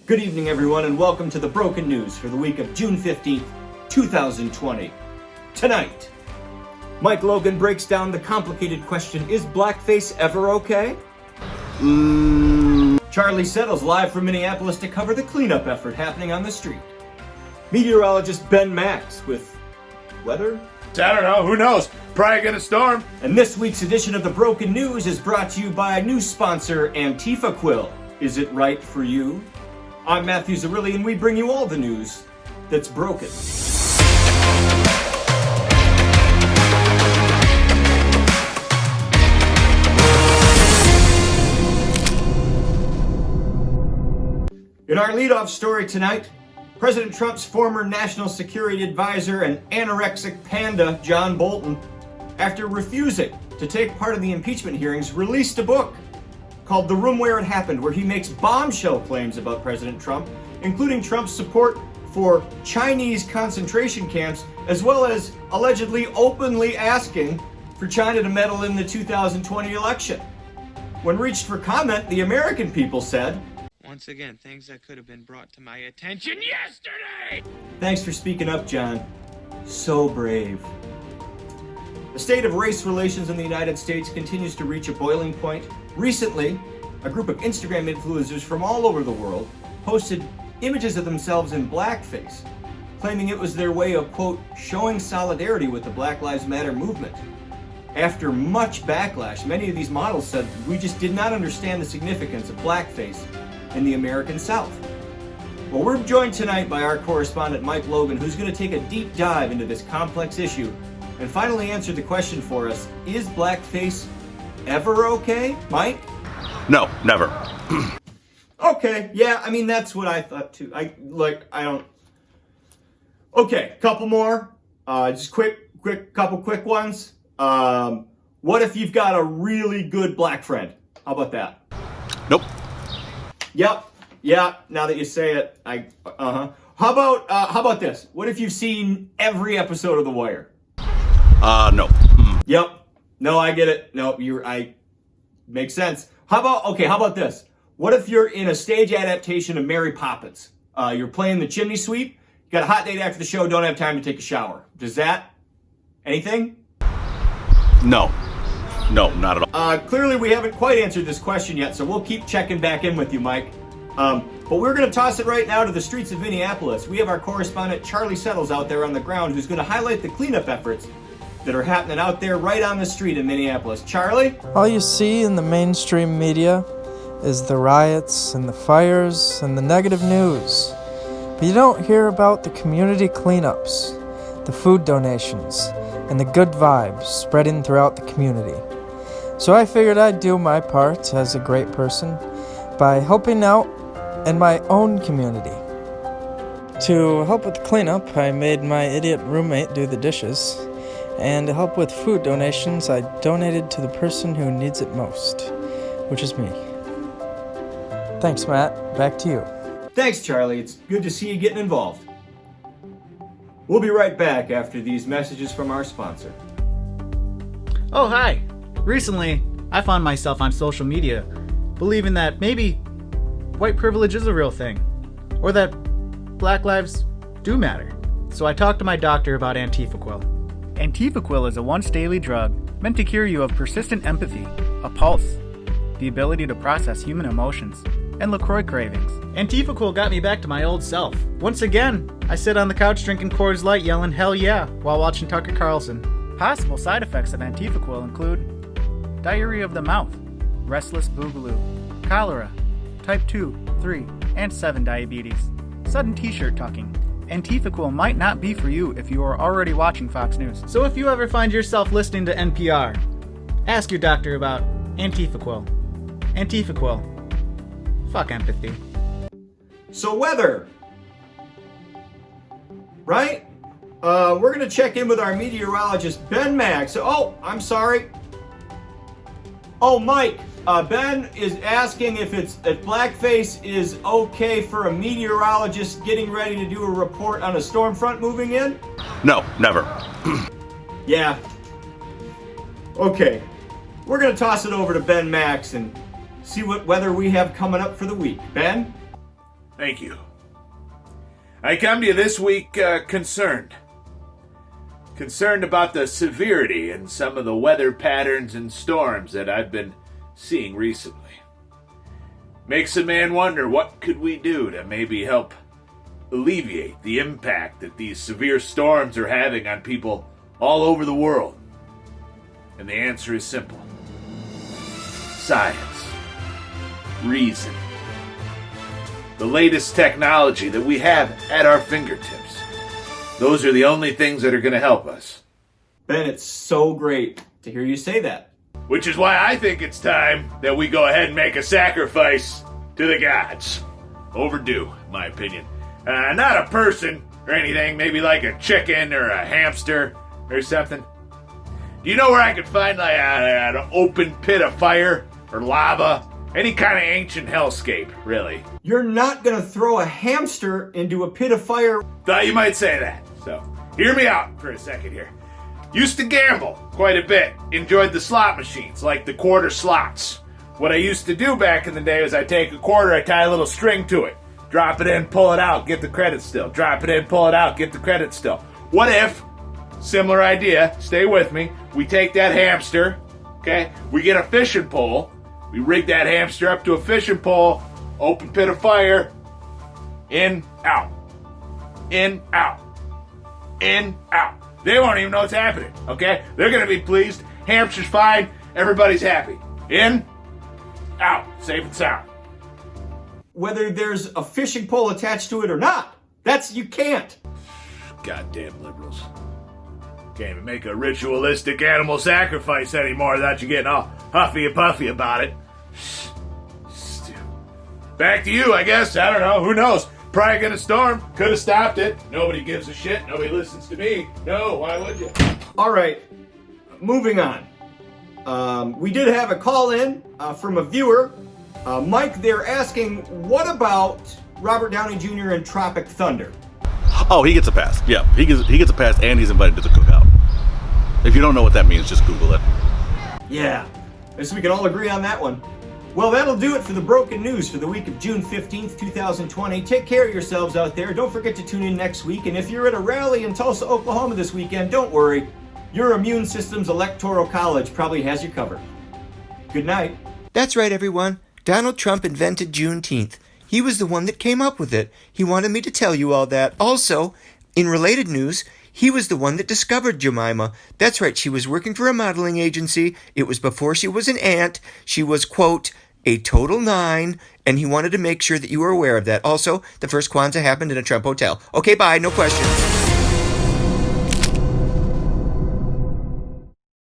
Good evening, everyone, and welcome to the Broken News for the week of June 15th, 2020. Tonight, Mike Logan breaks down the complicated question, is blackface ever okay? Charlie settles live from Minneapolis to cover the cleanup effort happening on the street. Meteorologist Ben Macks with weather? I don't know, who knows? Probably gonna storm. And this week's edition of the Broken News is brought to you by new sponsor AntifaQuil. Is it right for you? I'm Matthew Zarilli, and we bring you all the news that's broken. In our leadoff story tonight, President Trump's former national security advisor and anorexic panda, John Bolton, after refusing to take part in the impeachment hearings, released a book called The Room Where It Happened, where he makes bombshell claims about President Trump, including Trump's support for Chinese concentration camps, as well as allegedly openly asking for China to meddle in the 2020 election. When reached for comment, the American people said, "Once again, things that could have been brought to my attention yesterday!" "Thanks for speaking up, John. So brave." The state of race relations in the United States continues to reach a boiling point. Recently, a group of Instagram influencers from all over the world posted images of themselves in blackface, claiming it was their way of, quote, showing solidarity with the Black Lives Matter movement. After much backlash, many of these models said, "We just did not understand the significance of blackface in the American South." Well, we're joined tonight by our correspondent Mike Logan, who's going to take a deep dive into this complex issue and finally answer the question for us, is blackface ever okay? Mike? No, never. Okay, yeah, I mean, that's what I thought too. Okay, couple more. Just couple quick ones. What if you've got a really good black friend? How about that? Nope. Yep. Yeah. Now that you say it, How about this? What if you've seen every episode of The Wire? No. Yep. No, I get it. No, makes sense. How about this? What if you're in a stage adaptation of Mary Poppins? You're playing the chimney sweep. You got a hot date after the show. Don't have time to take a shower. Does that? Anything? No. No, not at all. Clearly, we haven't quite answered this question yet, so we'll keep checking back in with you, Mike. But we're going to toss it right now to the streets of Minneapolis. We have our correspondent Charlie Settles out there on the ground, who's going to highlight the cleanup efforts that are happening out there right on the street in Minneapolis. Charlie? All you see in the mainstream media is the riots and the fires and the negative news. But you don't hear about the community cleanups, the food donations, and the good vibes spreading throughout the community. So I figured I'd do my part as a great person by helping out in my own community. To help with the cleanup, I made my idiot roommate do the dishes. And to help with food donations, I donated to the person who needs it most, which is me. Thanks, Matt. Back to you. Thanks, Charlie. It's good to see you getting involved. We'll be right back after these messages from our sponsor. Oh, hi! Recently, I found myself on social media believing that maybe white privilege is a real thing, or that black lives do matter. So I talked to my doctor about AntifaQuil. AntifaQuil is a once-daily drug meant to cure you of persistent empathy, a pulse, the ability to process human emotions, and LaCroix cravings. AntifaQuil got me back to my old self. Once again, I sit on the couch drinking Coors Light yelling "hell yeah" while watching Tucker Carlson. Possible side effects of AntifaQuil include diarrhea of the mouth, restless boogaloo, cholera, type 2, 3, and 7 diabetes, sudden t-shirt tucking. AntifaQuil might not be for you if you are already watching Fox News. So if you ever find yourself listening to NPR, ask your doctor about AntifaQuil. AntifaQuil. Fuck empathy. So weather, right? We're going to check in with our meteorologist, Ben Macks. Oh, I'm sorry. Oh, Mike, Ben is asking if blackface is okay for a meteorologist getting ready to do a report on a storm front moving in? No, never. Yeah. Okay. We're going to toss it over to Ben Macks and see what weather we have coming up for the week. Ben? Thank you. I come to you this week concerned. Concerned about the severity in some of the weather patterns and storms that I've been seeing recently. Makes a man wonder, what could we do to maybe help alleviate the impact that these severe storms are having on people all over the world? And the answer is simple. Science. Reason. The latest technology that we have at our fingertips. Those are the only things that are going to help us. Ben, it's so great to hear you say that. Which is why I think it's time that we go ahead and make a sacrifice to the gods. Overdue, in my opinion. Not a person or anything, maybe like a chicken or a hamster or something. Do you know where I could find like an open pit of fire or lava? Any kind of ancient hellscape, really. You're not gonna throw a hamster into a pit of fire. Thought you might say that. So, hear me out for a second here. Used to gamble quite a bit. Enjoyed the slot machines, like the quarter slots. What I used to do back in the day was I'd take a quarter, I'd tie a little string to it. Drop it in, pull it out, get the credit still. Drop it in, pull it out, get the credit still. What if, similar idea, stay with me, we take that hamster, okay, we get a fishing pole, we rig that hamster up to a fishing pole, open pit of fire, in, out, in, out, in, out. They won't even know what's happening, okay? They're gonna be pleased, hamster's fine, everybody's happy. In, out, safe and sound. Whether there's a fishing pole attached to it or not, you can't. Goddamn liberals. Can't even make a ritualistic animal sacrifice anymore without you getting all huffy and puffy about it. Back to you, I guess. I don't know. Who knows? Probably gonna storm. Could have stopped it. Nobody gives a shit. Nobody listens to me. No, why would you? All right, moving on. We did have a call in from a viewer. Mike, they're asking, what about Robert Downey Jr. and Tropic Thunder? Oh, he gets a pass. Yeah, he gets a pass, and he's invited to the cookout. If you don't know what that means, just Google it. Yeah, I guess we can all agree on that one. Well, that'll do it for the broken news for the week of June 15th, 2020. Take care of yourselves out there. Don't forget to tune in next week. And if you're at a rally in Tulsa, Oklahoma this weekend, don't worry. Your Immune System's Electoral College probably has you covered. Good night. That's right, everyone. Donald Trump invented Juneteenth. He was the one that came up with it. He wanted me to tell you all that. Also, in related news, he was the one that discovered Jemima. That's right, she was working for a modeling agency. It was before she was an aunt. She was, quote, a total 9, and he wanted to make sure that you were aware of that. Also, the first Kwanzaa happened in a Trump hotel. Okay, bye, no questions.